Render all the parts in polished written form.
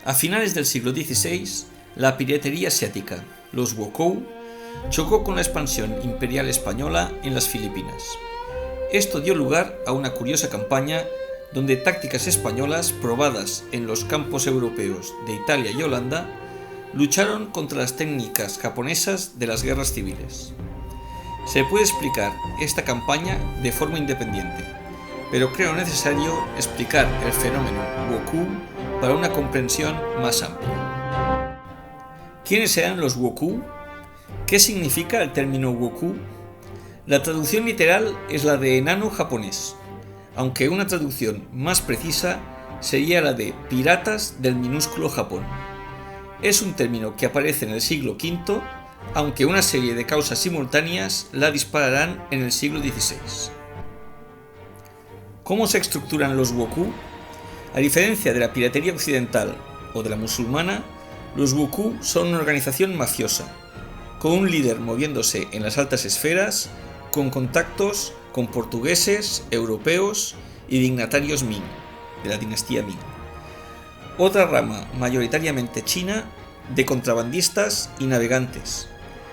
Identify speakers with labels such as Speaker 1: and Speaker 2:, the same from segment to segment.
Speaker 1: A finales del siglo XVI, la piratería asiática, los wokou, chocó con la expansión imperial española en las Filipinas. Esto dio lugar a una curiosa campaña donde tácticas españolas probadas en los campos europeos de Italia y Holanda lucharon contra las técnicas japonesas de las guerras civiles. Se puede explicar esta campaña de forma independiente, pero creo necesario explicar el fenómeno wokou para una comprensión más amplia. ¿Quiénes eran los wokou? ¿Qué significa el término wokou? La traducción literal es la de enano japonés, aunque una traducción más precisa sería la de piratas del minúsculo Japón. Es un término que aparece en el siglo V, aunque una serie de causas simultáneas la dispararán en el siglo XVI. ¿Cómo se estructuran los wokou? A diferencia de la piratería occidental o de la musulmana, los wokou son una organización mafiosa, con un líder moviéndose en las altas esferas, con contactos con portugueses, europeos y dignatarios Ming, de la dinastía Ming. Otra rama mayoritariamente china de contrabandistas y navegantes.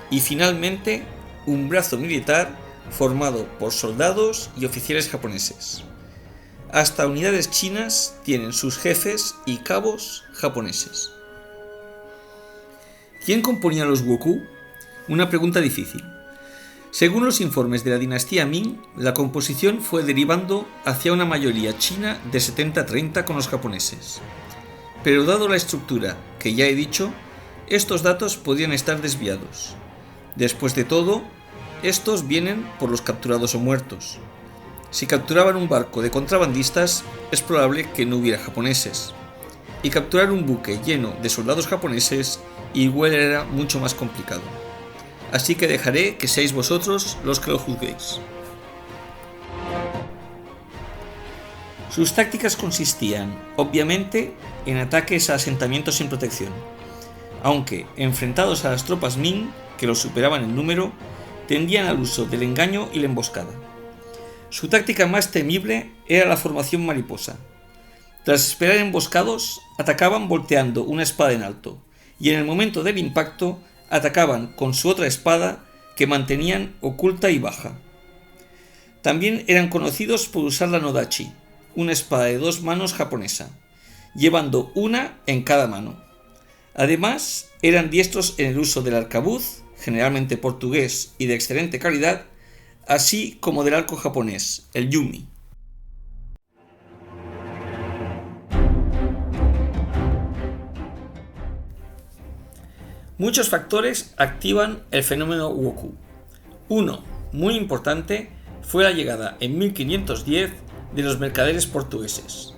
Speaker 1: Y finalmente, un brazo militar formado por soldados y oficiales japoneses. Hasta unidades chinas tienen sus jefes y cabos japoneses. ¿Quién componía los wokou? Una pregunta difícil. Según los informes de la dinastía Ming, la composición fue derivando hacia una mayoría china de 70-30 con los japoneses. Pero dado la estructura que ya he dicho, estos datos podrían estar desviados. Después de todo, estos vienen por los capturados o muertos. Si capturaban un barco de contrabandistas, es probable que no hubiera japoneses. Y capturar un buque lleno de soldados japoneses igual era mucho más complicado. Así que dejaré que seáis vosotros los que lo juzguéis. Sus tácticas consistían, obviamente, en ataques a asentamientos sin protección, aunque, enfrentados a las tropas Ming, que los superaban en número, tendían al uso del engaño y la emboscada. Su táctica más temible era la formación mariposa. Tras esperar emboscados, atacaban volteando una espada en alto, y en el momento del impacto atacaban con su otra espada que mantenían oculta y baja. También eran conocidos por usar la nodachi, una espada de 2 manos japonesa, llevando una en cada mano. Además, eran diestros en el uso del arcabuz, generalmente portugués y de excelente calidad, así como del arco japonés, el yumi. Muchos factores activan el fenómeno wokou. Uno, muy importante, fue la llegada en 1510 de los mercaderes portugueses.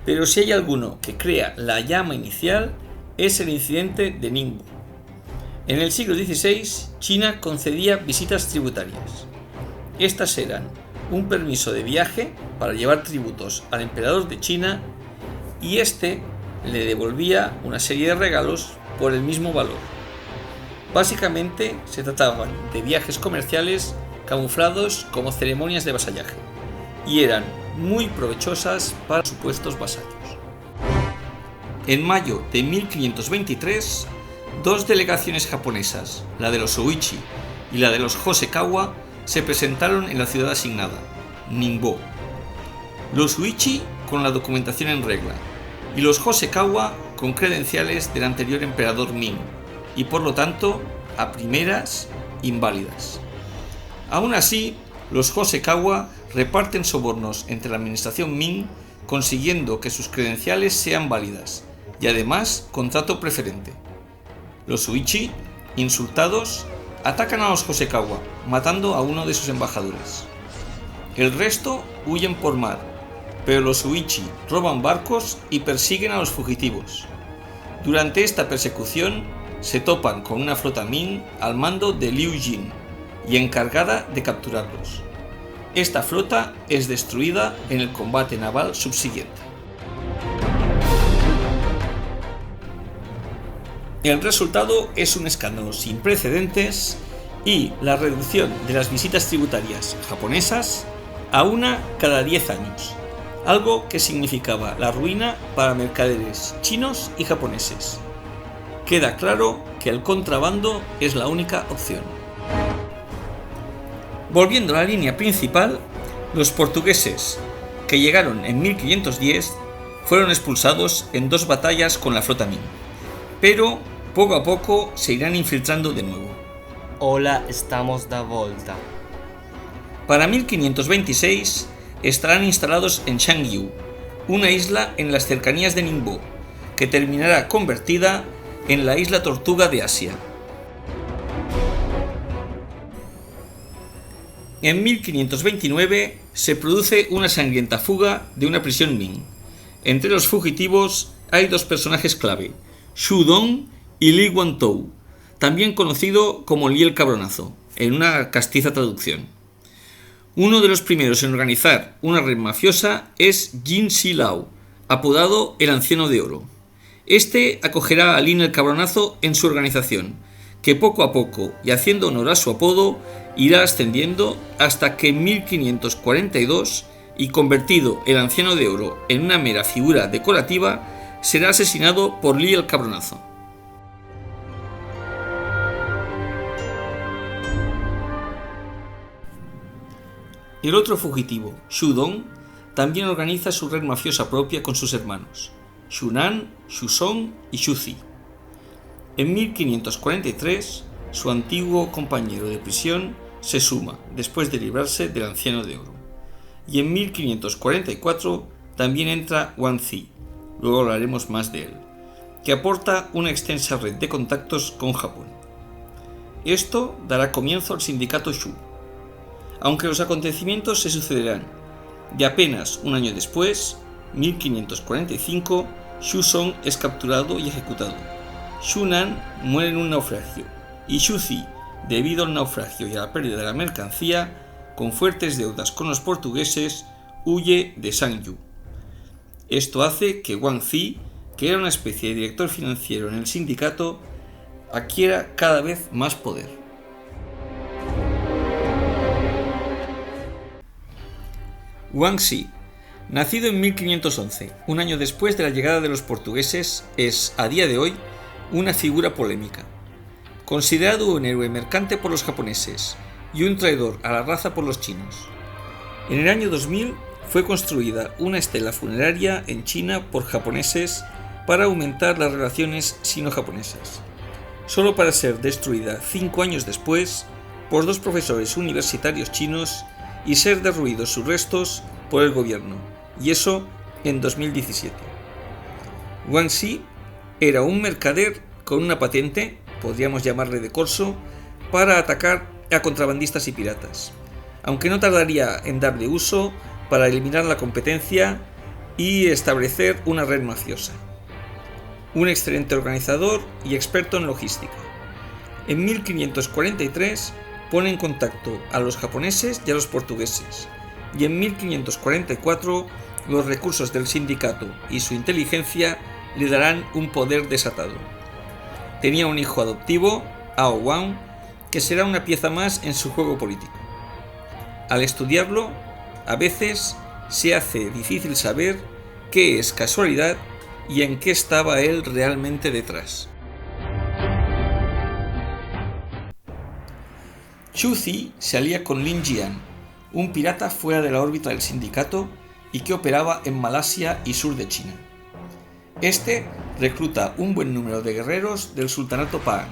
Speaker 1: Pero si hay alguno que crea la llama inicial, es el incidente de Ningbo. En el siglo XVI, China concedía visitas tributarias. Estas eran un permiso de viaje para llevar tributos al emperador de China y este le devolvía una serie de regalos por el mismo valor. Básicamente se trataban de viajes comerciales camuflados como ceremonias de vasallaje y eran muy provechosas para supuestos vasallos. En mayo de 1523, 2 delegaciones japonesas, la de los Oichi y la de los Hosokawa, se presentaron en la ciudad asignada, Ningbo. Los Oichi con la documentación en regla y los Hosokawa con credenciales del anterior emperador Ming y por lo tanto, a primeras, inválidas. Aún así, los Hosokawa reparten sobornos entre la administración Ming consiguiendo que sus credenciales sean válidas y además con trato preferente. Los Oichi, insultados, atacan a los Hosokawa, matando a uno de sus embajadores. El resto huyen por mar, pero los Oichi roban barcos y persiguen a los fugitivos. Durante esta persecución, se topan con una flota Ming al mando de Liu Jin y encargada de capturarlos. Esta flota es destruida en el combate naval subsiguiente. El resultado es un escándalo sin precedentes y la reducción de las visitas tributarias japonesas a una cada 10 años, algo que significaba la ruina para mercaderes chinos y japoneses. Queda claro que el contrabando es la única opción. Volviendo a la línea principal, los portugueses, que llegaron en 1510, fueron expulsados en 2 batallas con la flota Ming, pero poco a poco se irán infiltrando de nuevo.
Speaker 2: Hola, estamos de volta.
Speaker 1: Para 1526 estarán instalados en Shangyu, una isla en las cercanías de Ningbo, que terminará convertida en la isla Tortuga de Asia. En 1529 se produce una sangrienta fuga de una prisión Ming. Entre los fugitivos hay 2 personajes clave, Xu Dong y Li Guangtou, también conocido como Li el Cabronazo, en una castiza traducción. Uno de los primeros en organizar una red mafiosa es Jin Si Lao, apodado el Anciano de Oro. Este acogerá a Lin el Cabronazo en su organización, que poco a poco, y haciendo honor a su apodo, irá ascendiendo hasta que en 1542, y convertido el Anciano de Oro en una mera figura decorativa, será asesinado por Li el Cabronazo. El otro fugitivo, Xu Dong, también organiza su red mafiosa propia con sus hermanos, Xu Nan, Xu Song y Xu Zi. En 1543, su antiguo compañero de prisión se suma, después de librarse del Anciano de Oro. Y en 1544 también entra Wang Zi, luego hablaremos más de él, que aporta una extensa red de contactos con Japón. Esto dará comienzo al sindicato Shu. Aunque los acontecimientos se sucederán, y apenas un año después, 1545, Xu Song es capturado y ejecutado. Xu Nan muere en un naufragio, y Xu Zi, debido al naufragio y a la pérdida de la mercancía, con fuertes deudas con los portugueses, huye de Shangyu. Esto hace que Wang Zi, que era una especie de director financiero en el sindicato, adquiera cada vez más poder. Wang Zi, nacido en 1511, un año después de la llegada de los portugueses, es, a día de hoy, una figura polémica. Considerado un héroe mercante por los japoneses y un traidor a la raza por los chinos. En el año 2000 fue construida una estela funeraria en China por japoneses para aumentar las relaciones sino-japonesas, solo para ser destruida 5 años después por 2 profesores universitarios chinos y ser derruidos sus restos por el gobierno, y eso en 2017. Wang Zi era un mercader con una patente, podríamos llamarle de corso, para atacar a contrabandistas y piratas, aunque no tardaría en darle uso para eliminar la competencia y establecer una red mafiosa. Un excelente organizador y experto en logística. En 1543 pone en contacto a los japoneses y a los portugueses, y en 1544 los recursos del sindicato y su inteligencia le darán un poder desatado. Tenía un hijo adoptivo, Ao Wang, que será una pieza más en su juego político. Al estudiarlo, a veces se hace difícil saber qué es casualidad y en qué estaba él realmente detrás. Xu Zi se alía con Lin Jian, un pirata fuera de la órbita del sindicato y que operaba en Malasia y sur de China. Este recluta un buen número de guerreros del sultanato Pahang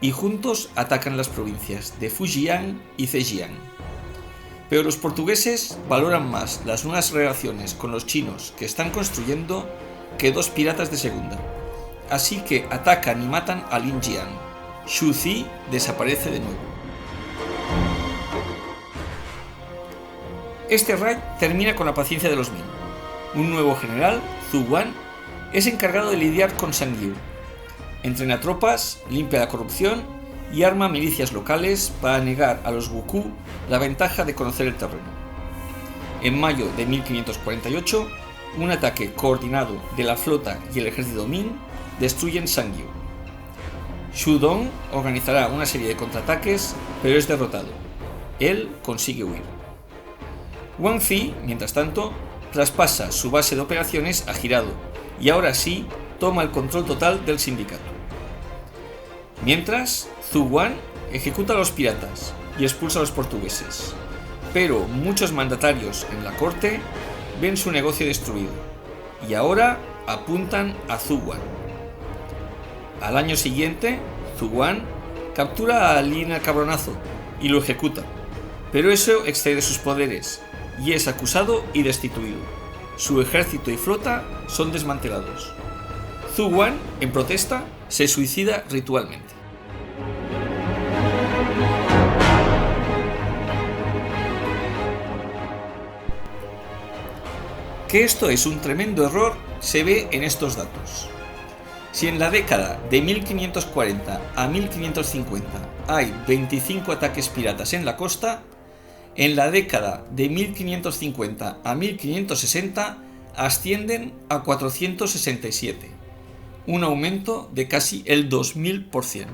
Speaker 1: y juntos atacan las provincias de Fujian y Zhejiang. Pero los portugueses valoran más las nuevas relaciones con los chinos que están construyendo que 2 piratas de segunda, así que atacan y matan a Lin Jian. Xu Zi desaparece de nuevo. Este raid termina con la paciencia de los Ming. Un nuevo general, Zhu Guan, es encargado de lidiar con Shangyu. Entrena tropas, limpia la corrupción y arma milicias locales para negar a los Wuku la ventaja de conocer el terreno. En mayo de 1548, un ataque coordinado de la flota y el ejército Ming destruyen Shangyu. Xu Dong organizará una serie de contraataques, pero es derrotado. Él consigue huir. Wang Zi, mientras tanto, traspasa su base de operaciones a Hirado y ahora sí toma el control total del sindicato. Mientras, Zhu Guan ejecuta a los piratas y expulsa a los portugueses, pero muchos mandatarios en la corte ven su negocio destruido y ahora apuntan a Zhu Guan. Al año siguiente, Zhu Guan captura a Lin el Cabronazo y lo ejecuta, pero eso excede sus poderes y es acusado y destituido. Su ejército y flota son desmantelados. Zhu Guan, en protesta, se suicida ritualmente. Que esto es un tremendo error se ve en estos datos. Si en la década de 1540 a 1550 hay 25 ataques piratas en la costa, en la década de 1550 a 1560 ascienden a 467, un aumento de casi el 2000%.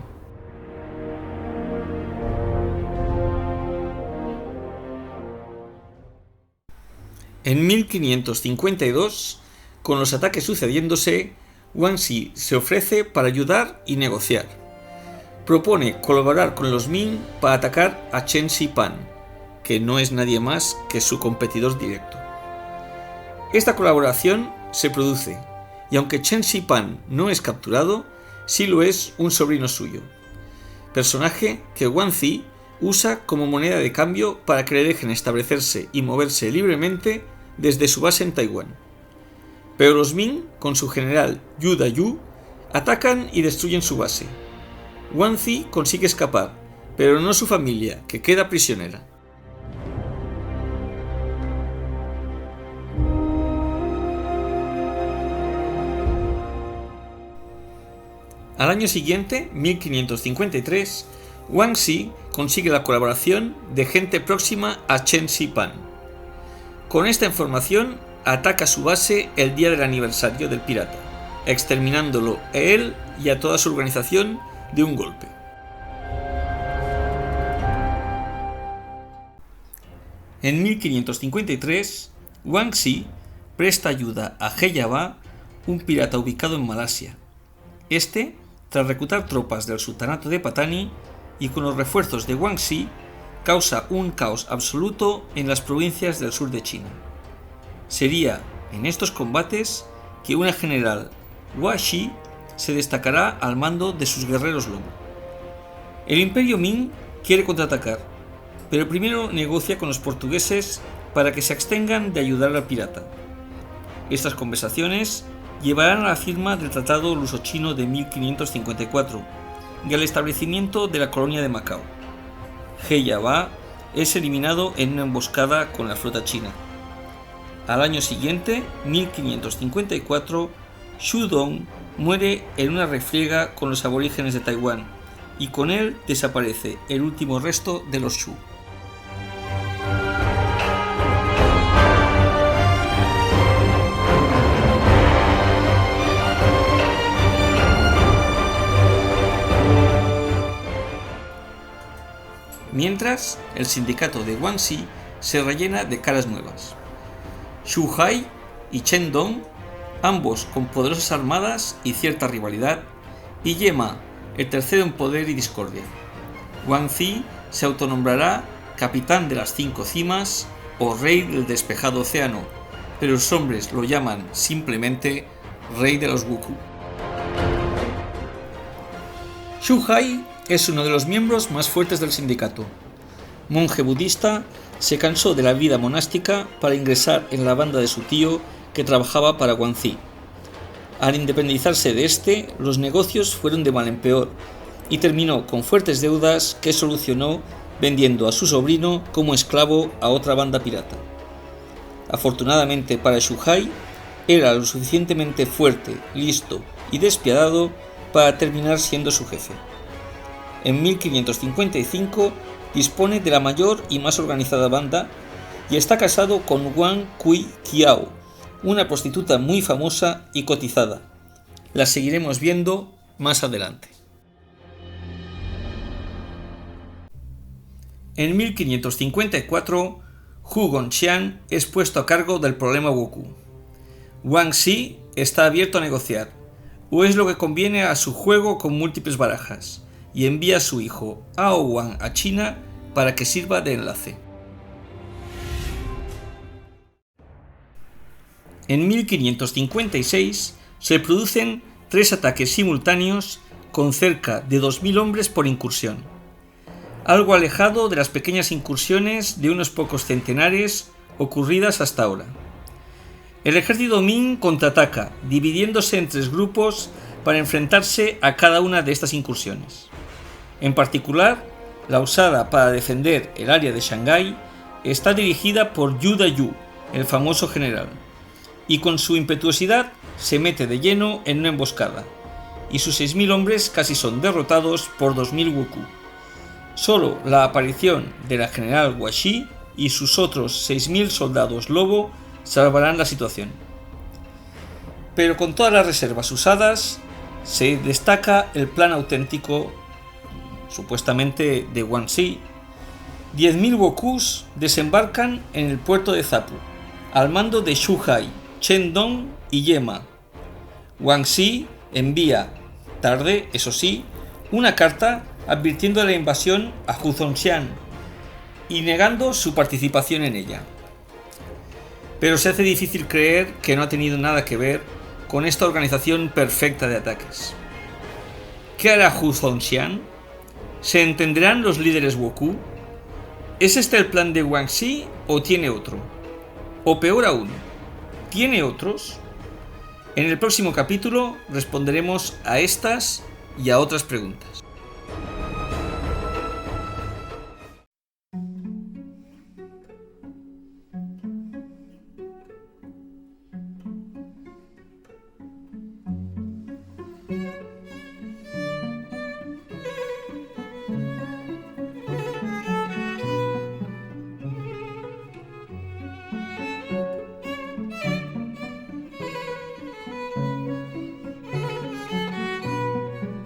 Speaker 1: En 1552, con los ataques sucediéndose, Guangxi se ofrece para ayudar y negociar. Propone colaborar con los Ming para atacar a Chen Xi-pan, que no es nadie más que su competidor directo. Esta colaboración se produce, y aunque Chen Xi-pan no es capturado, sí lo es un sobrino suyo, personaje que Guangxi usa como moneda de cambio para que le dejen establecerse y moverse libremente desde su base en Taiwán. Pero los Ming, con su general Yu Dayu, atacan y destruyen su base. Guangxi consigue escapar, pero no su familia, que queda prisionera. Al año siguiente, 1553, Guangxi consigue la colaboración de gente próxima a Chen Xi-pan. Con esta información, ataca su base el día del aniversario del pirata, exterminándolo a él y a toda su organización de un golpe. En 1553, Guangxi presta ayuda a He Yaba, un pirata ubicado en Malasia. Este, tras reclutar tropas del sultanato de Patani y con los refuerzos de Guangxi, causa un caos absoluto en las provincias del sur de China. Sería en estos combates que una general, Hua Shi, se destacará al mando de sus guerreros lobo. El imperio Ming quiere contraatacar, pero primero negocia con los portugueses para que se abstengan de ayudar al pirata. Estas conversaciones llevarán a la firma del Tratado Luso-Chino de 1554 y al establecimiento de la colonia de Macao. He Yaba es eliminado en una emboscada con la flota china. Al año siguiente, 1554, Xu Dong muere en una refriega con los aborígenes de Taiwán y con él desaparece el último resto de los Shu. Mientras, el sindicato de Guangxi se rellena de caras nuevas. Xu Hai y Chen Dong, ambos con poderosas armadas y cierta rivalidad, y Yema, el tercero en poder y discordia. Guangxi se autonombrará capitán de las 5 cimas o rey del despejado océano, pero los hombres lo llaman simplemente rey de los Wuku. Xu Hai es uno de los miembros más fuertes del sindicato. Monje budista, se cansó de la vida monástica para ingresar en la banda de su tío que trabajaba para Guangxi. Al independizarse de este, los negocios fueron de mal en peor y terminó con fuertes deudas que solucionó vendiendo a su sobrino como esclavo a otra banda pirata. Afortunadamente para Xu Hai, era lo suficientemente fuerte, listo y despiadado para terminar siendo su jefe. En 1555 dispone de la mayor y más organizada banda y está casado con Wang Kui Kiao, una prostituta muy famosa y cotizada. La seguiremos viendo más adelante. En 1554, Hu Gongxian es puesto a cargo del problema Wokou. Wang Xi está abierto a negociar, o es lo que conviene a su juego con múltiples barajas, y envía a su hijo Ao Wang a China para que sirva de enlace. En 1556 se producen 3 ataques simultáneos con cerca de 2000 hombres por incursión, algo alejado de las pequeñas incursiones de unos pocos centenares ocurridas hasta ahora. El ejército Ming contraataca, dividiéndose en 3 grupos para enfrentarse a cada una de estas incursiones. En particular, la usada para defender el área de Shanghái está dirigida por Yu Dayu, el famoso general, y con su impetuosidad se mete de lleno en una emboscada, y sus 6000 hombres casi son derrotados por 2000 Wokou. Solo la aparición de la general Guaxi y sus otros 6000 soldados lobo salvarán la situación. Pero con todas las reservas usadas, se destaca el plan auténtico, supuestamente de Wang Xi. 10.000 Wokous desembarcan en el puerto de Zapu, al mando de Xu Hai, Chen Dong y Ye Ma. Wang Xi envía, tarde, eso sí, una carta advirtiendo de la invasión a Hu Gongxian y negando su participación en ella. Pero se hace difícil creer que no ha tenido nada que ver con esta organización perfecta de ataques. ¿Qué hará Hu Gongxian? ¿Se entenderán los líderes Wokou? ¿Es este el plan de Wang Xi o tiene otro? O peor aún, ¿tiene otros? En el próximo capítulo responderemos a estas y a otras preguntas.